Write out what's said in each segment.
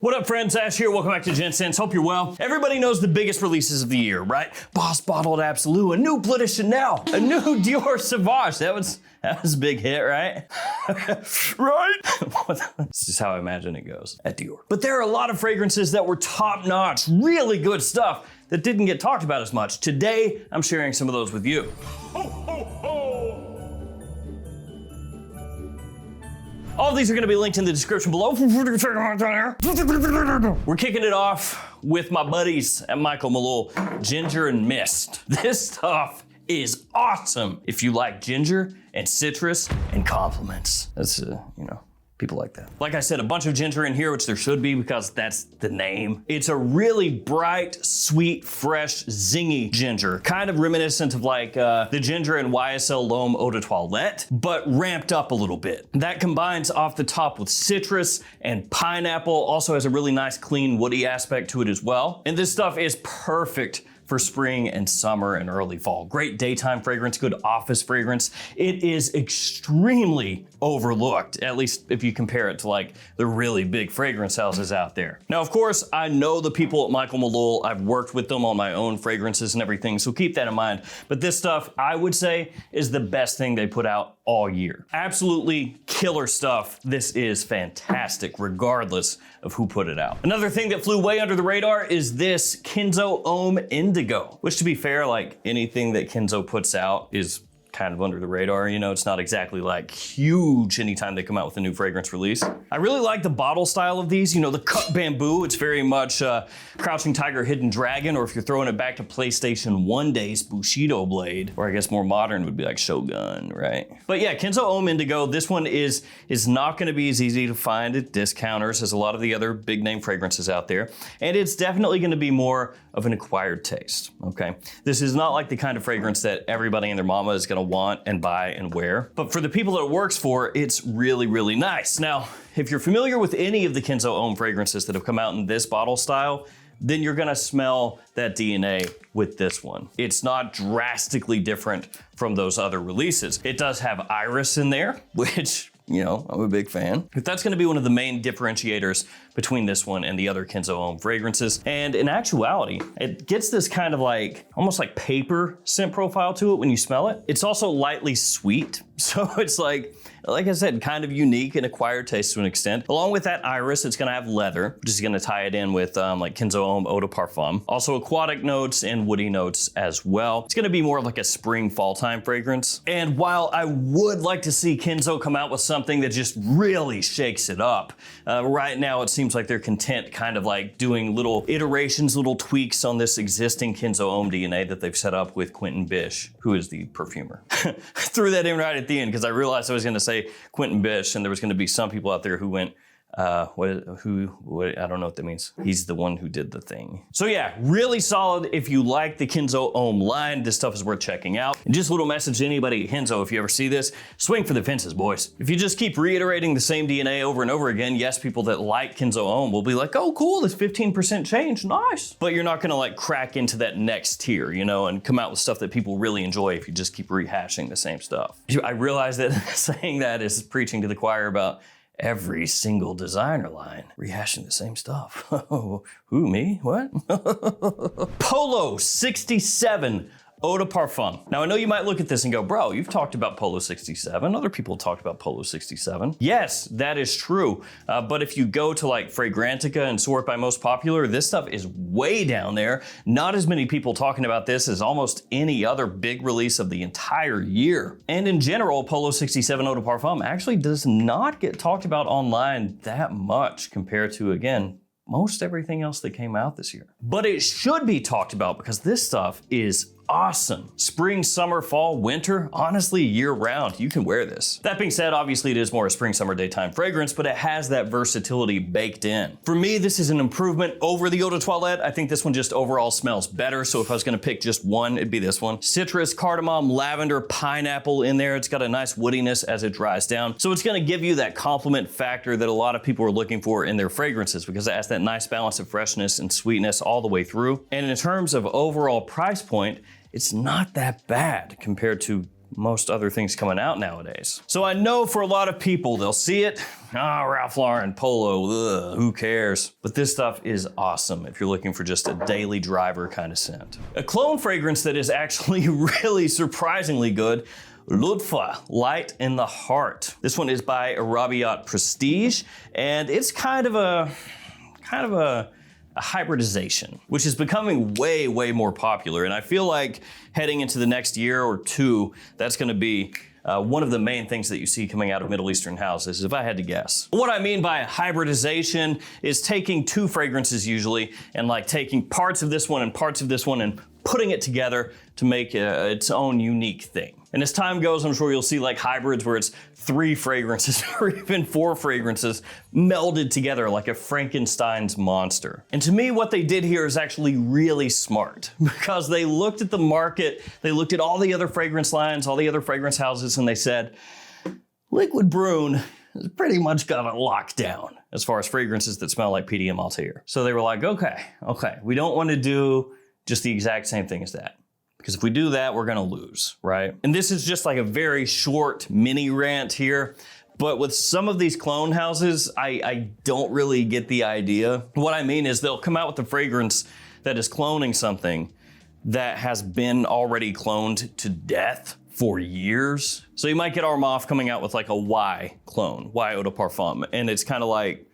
What up, friends? Ash here. Welcome back to Gents. Hope you're well. Everybody knows the biggest releases of the year, right? Boss Bottled Absolute, a new Bleu de Chanel, a new Dior Sauvage. That was a big hit, right? Right? This is how I imagine it goes at Dior. But there are a lot of fragrances that were top-notch, really good stuff that didn't get talked about as much. Today, I'm sharing some of those with you. Ho, ho, ho! All of these are gonna be linked in the description below. We're kicking it off with my buddies at Michael Malul, Ginger and Mist. This stuff is awesome if you like ginger and citrus and compliments. That's, people like that. Like I said, a bunch of ginger in here, which there should be because that's the name. It's a really bright, sweet, fresh, zingy ginger. Kind of reminiscent of like the ginger in YSL L'Homme Eau de Toilette, but ramped up a little bit. That combines off the top with citrus and pineapple. Also has a really nice, clean, woody aspect to it as well. And this stuff is perfect for spring and summer and early fall. Great daytime fragrance, good office fragrance. It is extremely overlooked, at least if you compare it to like the really big fragrance houses out there. Now, of course, I know the people at Michael Malul. I've worked with them on my own fragrances and everything, so keep that in mind. But this stuff, I would say, is the best thing they put out all year. Absolutely killer stuff. This is fantastic, regardless of who put it out. Another thing that flew way under the radar is this Kenzo Homme Indigo, which, to be fair, like anything that Kenzo puts out is kind of under the radar. You know, it's not exactly like huge anytime they come out with a new fragrance release. I really like the bottle style of these. You know, the cut bamboo, it's very much Crouching Tiger, Hidden Dragon, or if you're throwing it back to PlayStation 1 days, Bushido Blade, or I guess more modern would be like Shogun, right? But yeah, Kenzo Homme Indigo, this one is not gonna be as easy to find at discounters as a lot of the other big name fragrances out there. And it's definitely gonna be more of an acquired taste, okay? This is not like the kind of fragrance that everybody and their mama is gonna want and buy and wear. But for the people that it works for, it's really, really nice. Now, if you're familiar with any of the Kenzo Homme fragrances that have come out in this bottle style, then you're gonna smell that DNA with this one. It's not drastically different from those other releases. It does have iris in there, which, you know, I'm a big fan. But that's gonna be one of the main differentiators between this one and the other Kenzo Homme fragrances. And in actuality, it gets this kind of like, almost like paper scent profile to it when you smell it. It's also lightly sweet. So it's like I said, kind of unique and acquired taste to an extent. Along with that iris, it's gonna have leather, which is gonna tie it in with like Kenzo Homme Eau de Parfum. Also aquatic notes and woody notes as well. It's gonna be more of like a spring fall time fragrance. And while I would like to see Kenzo come out with something that just really shakes it up, right now it seems like they're content kind of like doing little iterations, little tweaks on this existing Kenzo Homme DNA that they've set up with Quentin Bish, who is the perfumer. Threw that in right at the end because I realized I was gonna say Quentin Bish, and there was going to be some people out there who went, I don't know what that means. He's the one who did the thing. So yeah, really solid. If you like the Kenzo Homme line, this stuff is worth checking out. And just a little message to anybody at Kenzo, if you ever see this, swing for the fences, boys. If you just keep reiterating the same DNA over and over again, yes, people that like Kenzo Homme will be like, oh cool, this 15% change, nice. But you're not gonna like crack into that next tier, you know, and come out with stuff that people really enjoy if you just keep rehashing the same stuff. I realize that saying that is preaching to the choir about every single designer line, rehashing the same stuff. Who, me? What? Polo 67 Eau de Parfum. Now I know you might look at this and go, bro, you've talked about Polo 67. Other people talked about Polo 67. Yes, that is true. But if you go to like Fragrantica and sort by most popular, this stuff is way down there. Not as many people talking about this as almost any other big release of the entire year. And in general, Polo 67 Eau de Parfum actually does not get talked about online that much compared to, again, most everything else that came out this year. But it should be talked about because this stuff is awesome. Spring, summer, fall, winter, honestly, year round, you can wear this. That being said, obviously it is more a spring, summer, daytime fragrance, but it has that versatility baked in. For me, this is an improvement over the Eau de Toilette. I think this one just overall smells better. So if I was gonna pick just one, it'd be this one. Citrus, cardamom, lavender, pineapple in there. It's got a nice woodiness as it dries down. So it's gonna give you that compliment factor that a lot of people are looking for in their fragrances because it has that nice balance of freshness and sweetness all the way through. And in terms of overall price point, it's not that bad compared to most other things coming out nowadays. So I know for a lot of people, they'll see it, Ralph Lauren, Polo, who cares? But this stuff is awesome if you're looking for just a daily driver kind of scent. A cologne fragrance that is actually really surprisingly good, Lutfa, Light in the Heart. This one is by Varvatos Prestige, and it's kind of a hybridization, which is becoming way, way more popular. And I feel like heading into the next year or two, that's gonna be one of the main things that you see coming out of Middle Eastern houses, if I had to guess. What I mean by hybridization is taking two fragrances usually, and like taking parts of this one and parts of this one and putting it together to make its own unique thing. And as time goes, I'm sure you'll see like hybrids where it's 3 fragrances or even 4 fragrances melded together like a Frankenstein's monster. And to me, what they did here is actually really smart, because they looked at the market, they looked at all the other fragrance lines, all the other fragrance houses, and they said, Liquid Brune has pretty much got it locked down as far as fragrances that smell like PDM Altair. So they were like, okay, we don't want to do just the exact same thing as that. Because if we do that, we're gonna lose, right? And this is just like a very short mini rant here, but with some of these clone houses, I don't really get the idea. What I mean is they'll come out with a fragrance that is cloning something that has been already cloned to death for years. So you might get Armaf coming out with like a Y clone, Y Eau de Parfum, and it's kind of like,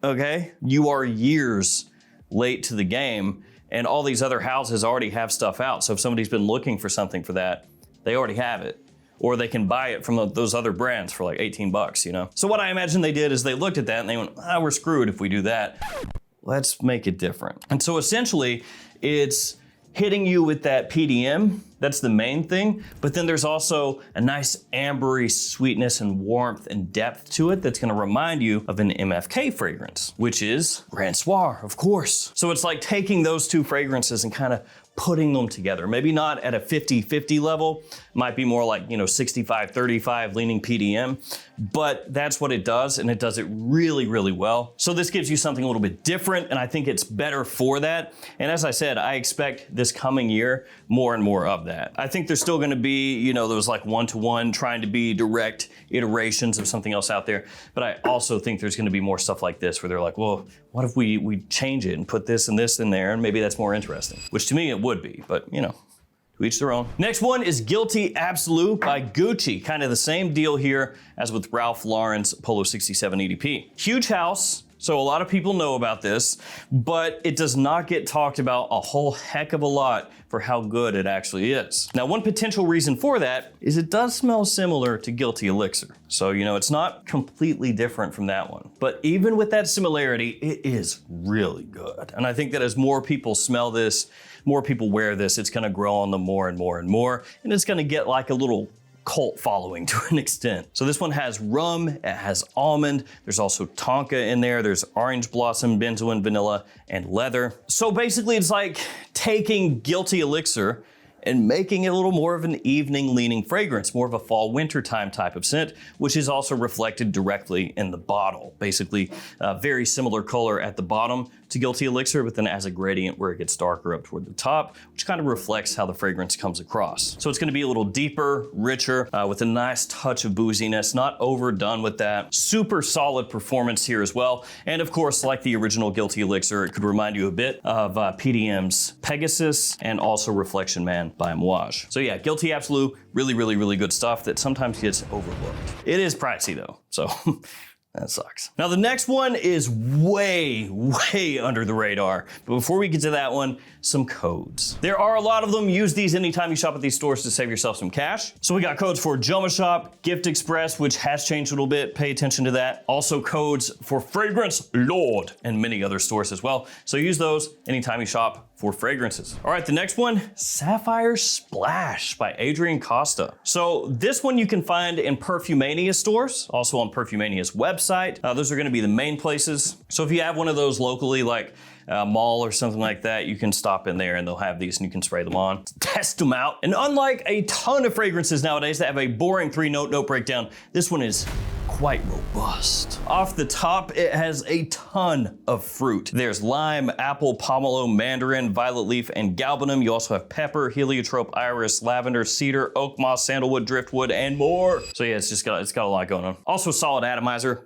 okay, you are years late to the game, and all these other houses already have stuff out. So if somebody's been looking for something for that, they already have it. Or they can buy it from those other brands for like 18 bucks, you know? So what I imagine they did is they looked at that and they went, we're screwed if we do that. Let's make it different. And so essentially, it's hitting you with that PDM, that's the main thing, but then there's also a nice ambery sweetness and warmth and depth to it that's gonna remind you of an MFK fragrance, which is Grand Soir, of course. So it's like taking those two fragrances and kind of putting them together. Maybe not at a 50-50 level, might be more like, 65-35 leaning PDM, but that's what it does, and it does it really, really well. So this gives you something a little bit different, and I think it's better for that. And as I said, I expect this coming year more and more of that. I think there's still gonna be, those like one-to-one trying to be direct iterations of something else out there, but I also think there's gonna be more stuff like this where they're like, well, what if we change it and put this and this in there, and maybe that's more interesting, which to me it would be, but to each their own. Next one is Guilty Absolute by Gucci. Kind of the same deal here as with Ralph Lauren's Polo 67 EDP. Huge house, so a lot of people know about this, but it does not get talked about a whole heck of a lot for how good it actually is. Now, one potential reason for that is it does smell similar to Guilty Elixir. So, it's not completely different from that one. But even with that similarity, it is really good. And I think that as more people smell this, more people wear this, it's gonna grow on them more and more and more, and it's gonna get like a little cult following to an extent. So this one has rum, it has almond, there's also tonka in there, there's orange blossom, benzoin, vanilla, and leather. So basically it's like taking Guilty Elixir and making it a little more of an evening leaning fragrance, more of a fall winter time type of scent, which is also reflected directly in the bottle. Basically, very similar color at the bottom to Guilty Elixir, but then as a gradient where it gets darker up toward the top, which kind of reflects how the fragrance comes across. So it's gonna be a little deeper, richer, with a nice touch of booziness, not overdone with that. Super solid performance here as well. And of course, like the original Guilty Elixir, it could remind you a bit of PDM's Pegasus and also Reflection Man by Amouage. So yeah, Guilty Absolute, really, really, really good stuff that sometimes gets overlooked. It is pricey though, so that sucks. Now the next one is way, way under the radar. But before we get to that one, some codes. There are a lot of them. Use these anytime you shop at these stores to save yourself some cash. So we got codes for JOMASHOP, Gift Express, which has changed a little bit. Pay attention to that. Also codes for Fragrance Lord and many other stores as well. So use those anytime you shop for fragrances. All right, the next one, Sapphire Splash by Adrian Costa. So this one you can find in Perfumania stores, also on Perfumania's website. Those are gonna be the main places. So if you have one of those locally, like a mall or something like that, you can stop in there and they'll have these and you can spray them on. Test them out. And unlike a ton of fragrances nowadays that have a boring 3-note note breakdown, this one is quite robust. Off the top, it has a ton of fruit. There's lime, apple, pomelo, mandarin, violet leaf, and galbanum. You also have pepper, heliotrope, iris, lavender, cedar, oak moss, sandalwood, driftwood, and more. So yeah, it's got a lot going on. Also solid atomizer.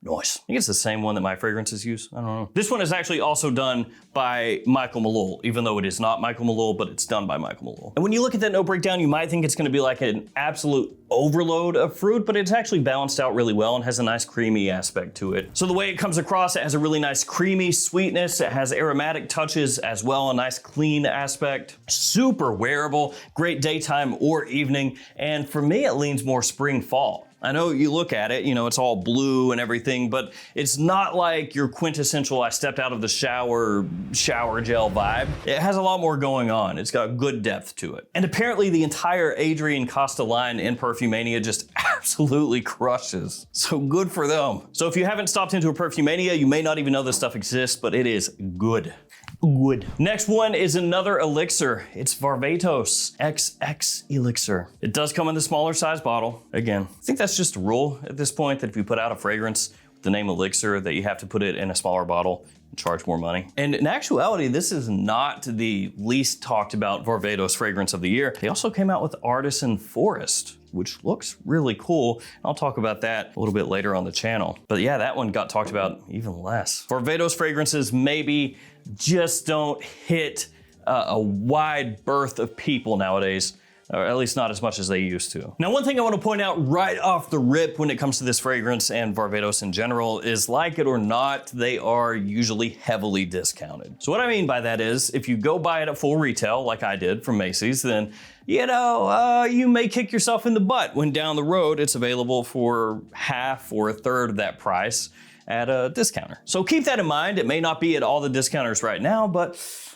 Nice. I think it's the same one that my fragrances use. I don't know. This one is actually also done by Michael Malul, even though it is not Michael Malul, but it's done by Michael Malul. And when you look at that note breakdown, you might think it's gonna be like an absolute overload of fruit, but it's actually balanced out really well and has a nice creamy aspect to it. So the way it comes across, it has a really nice creamy sweetness. It has aromatic touches as well, a nice clean aspect. Super wearable, great daytime or evening. And for me, it leans more spring fall. I know you look at it, you know, it's all blue and everything, but it's not like your quintessential I stepped out of the shower gel vibe. It has a lot more going on. It's got good depth to it. And apparently the entire Adrian Costa line in Perfumania just absolutely crushes. So good for them. So if you haven't stopped into a Perfumania, you may not even know this stuff exists, but it is good. Good. Next one is another elixir. It's Varvatos XX Elixir. It does come in the smaller size bottle. Again, I think that's just a rule at this point that if you put out a fragrance with the name elixir, that you have to put it in a smaller bottle and charge more money. And in actuality, this is not the least talked about Varvatos fragrance of the year. They also came out with Artisan Forest, which looks really cool. I'll talk about that a little bit later on the channel. But yeah, that one got talked about even less. Varvatos fragrances maybe just don't hit a wide berth of people nowadays, or at least not as much as they used to. Now, one thing I want to point out right off the rip when it comes to this fragrance and Varvatos in general is, like it or not, they are usually heavily discounted. So what I mean by that is, if you go buy it at full retail, like I did from Macy's, then you may kick yourself in the butt when down the road it's available for half or a third of that price at a discounter. So keep that in mind. It may not be at all the discounters right now, but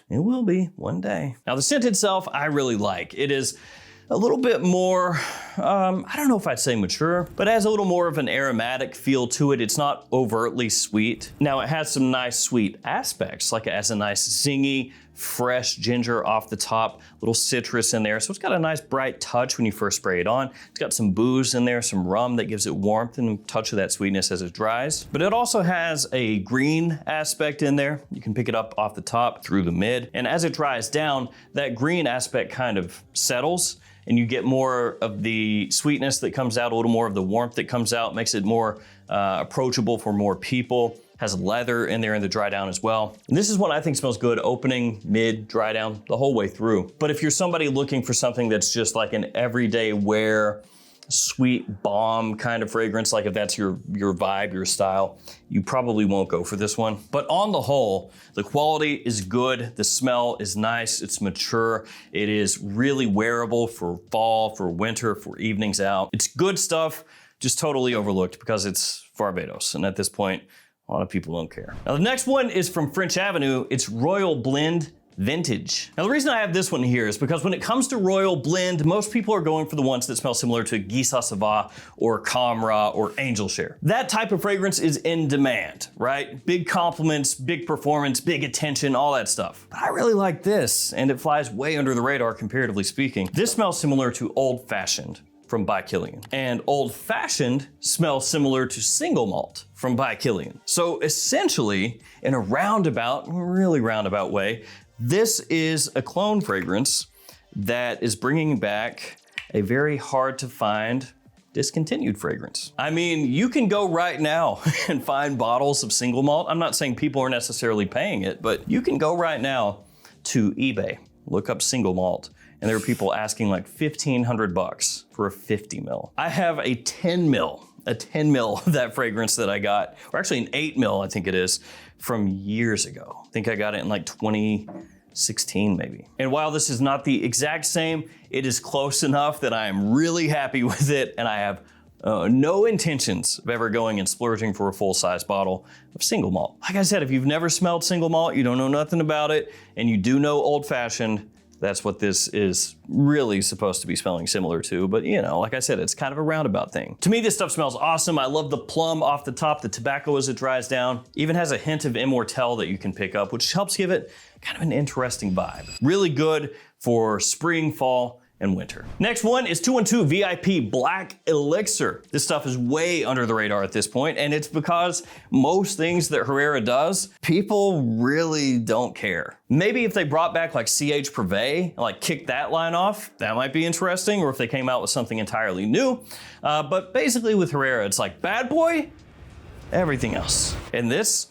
it will be one day. Now the scent itself, I really like. It is a little bit more, I don't know if I'd say mature, but it has a little more of an aromatic feel to it. It's not overtly sweet. Now it has some nice sweet aspects, like it has a nice zingy, fresh ginger off the top, little citrus in there. So it's got a nice bright touch when you first spray it on. It's got some booze in there, some rum that gives it warmth and a touch of that sweetness as it dries. But it also has a green aspect in there. You can pick it up off the top through the mid. And as it dries down, that green aspect kind of settles and you get more of the sweetness that comes out, a little more of the warmth that comes out, makes it more approachable for more people. Has leather in there in the dry down as well. And this is one I think smells good opening, mid, dry down, the whole way through. But if you're somebody looking for something that's just like an everyday wear, sweet bomb kind of fragrance, like if that's your vibe, your style, you probably won't go for this one. But on the whole, the quality is good, the smell is nice, it's mature, it is really wearable for fall, for winter, for evenings out. It's good stuff, just totally overlooked because it's Varvatos, and at this point, a lot of people don't care. Now the next one is from French Avenue. It's Royal Blend Vintage. Now the reason I have this one here is because when it comes to Royal Blend, most people are going for the ones that smell similar to Guy Sava or Camra or Angel Share. That type of fragrance is in demand, right? Big compliments, big performance, big attention, all that stuff. But I really like this, and it flies way under the radar comparatively speaking. This smells similar to Old Fashioned from By Kilian. And Old Fashioned smells similar to Single Malt from By Kilian. So essentially, in a roundabout, really roundabout way, this is a clone fragrance that is bringing back a very hard to find discontinued fragrance. I mean, you can go right now and find bottles of Single Malt. I'm not saying people are necessarily paying it, but you can go right now to eBay, look up Single Malt, and there are people asking like $1,500 for a 50 mil. I have a 10 mil of that fragrance that I got, or actually an 8 mil, I think it is, from years ago. I think I got it in like 2016 maybe. And while this is not the exact same, it is close enough that I am really happy with it, and I have no intentions of ever going and splurging for a full-size bottle of Single Malt. Like I said, if you've never smelled Single Malt, you don't know nothing about it, and you do know Old Fashioned, that's what this is really supposed to be smelling similar to. But you know, like I said, it's kind of a roundabout thing. To me, this stuff smells awesome. I love the plum off the top, the tobacco as it dries down. Even has a hint of Immortelle that you can pick up, which helps give it kind of an interesting vibe. Really good for spring, fall, and winter. Next one is 212 VIP Black Elixir. This stuff is way under the radar at this point, and it's because most things that Herrera does, people really don't care. Maybe if they brought back like CH Privé, like kicked that line off, that might be interesting, or if they came out with something entirely new. But basically with Herrera, it's like bad boy, everything else. And this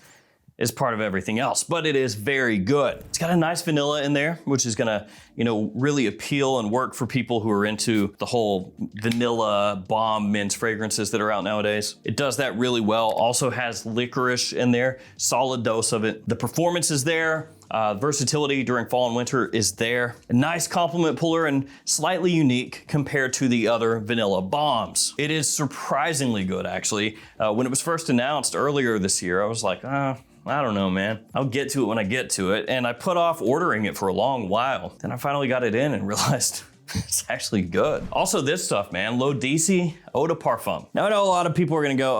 is part of everything else, but it is very good. It's got a nice vanilla in there, which is gonna, really appeal and work for people who are into the whole vanilla bomb mint fragrances that are out nowadays. It does that really well. Also has licorice in there, solid dose of it. The performance is there. Versatility during fall and winter is there. A nice compliment puller and slightly unique compared to the other vanilla bombs. It is surprisingly good, actually. When it was first announced earlier this year, I was like, I don't know, man. I'll get to it when I get to it. And I put off ordering it for a long while. Then I finally got it in and realized it's actually good. Also this stuff, man, low DC, eau de parfum. Now I know a lot of people are gonna go,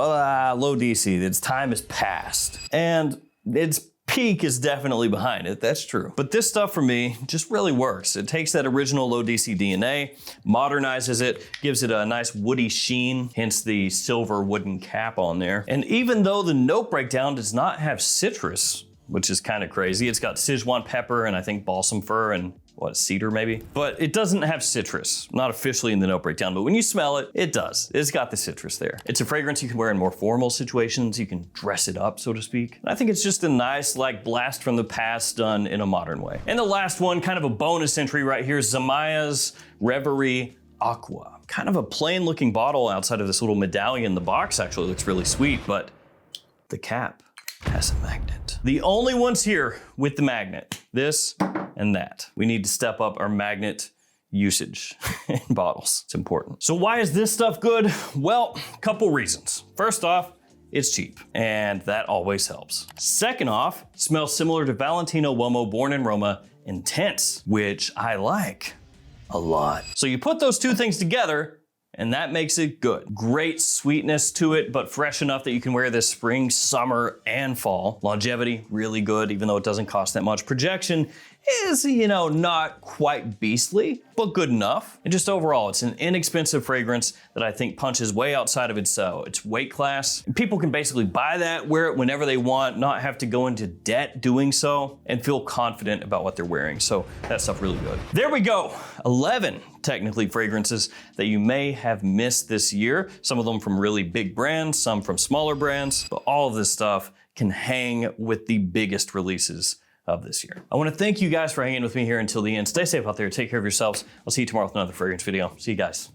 low DC, its time has passed. And its peak is definitely behind it, that's true. But this stuff for me just really works. It takes that original low DC DNA, modernizes it, gives it a nice woody sheen, hence the silver wooden cap on there. And even though the note breakdown does not have citrus, which is kind of crazy, it's got Sichuan pepper and I think balsam fir and cedar maybe? But it doesn't have citrus, not officially in the note breakdown, but when you smell it, it does. It's got the citrus there. It's a fragrance you can wear in more formal situations. You can dress it up, so to speak. And I think it's just a nice blast from the past done in a modern way. And the last one, kind of a bonus entry right here, Zamaya's Reverie Aqua. Kind of a plain looking bottle outside of this little medallion. The box actually looks really sweet, but the cap has a magnet. The only ones here with the magnet, this and that. We need to step up our magnet usage in bottles. It's important. So why is this stuff good? Well, a couple reasons. First off, it's cheap, and that always helps. Second off, smells similar to Valentino Uomo Born in Roma Intense, which I like a lot. So you put those two things together, and that makes it good. Great sweetness to it, but fresh enough that you can wear this spring, summer, and fall. Longevity, really good, even though it doesn't cost that much. Projection is, not quite beastly, but good enough. And just overall, it's an inexpensive fragrance that I think punches way outside of its weight class. And people can basically buy that, wear it whenever they want, not have to go into debt doing so, and feel confident about what they're wearing. So that stuff really good. There we go, 11 technically fragrances that you may have missed this year. Some of them from really big brands, some from smaller brands, but all of this stuff can hang with the biggest releases of this year. I want to thank you guys for hanging with me here until the end. Stay safe out there, take care of yourselves. I'll see you tomorrow with another fragrance video. See you guys.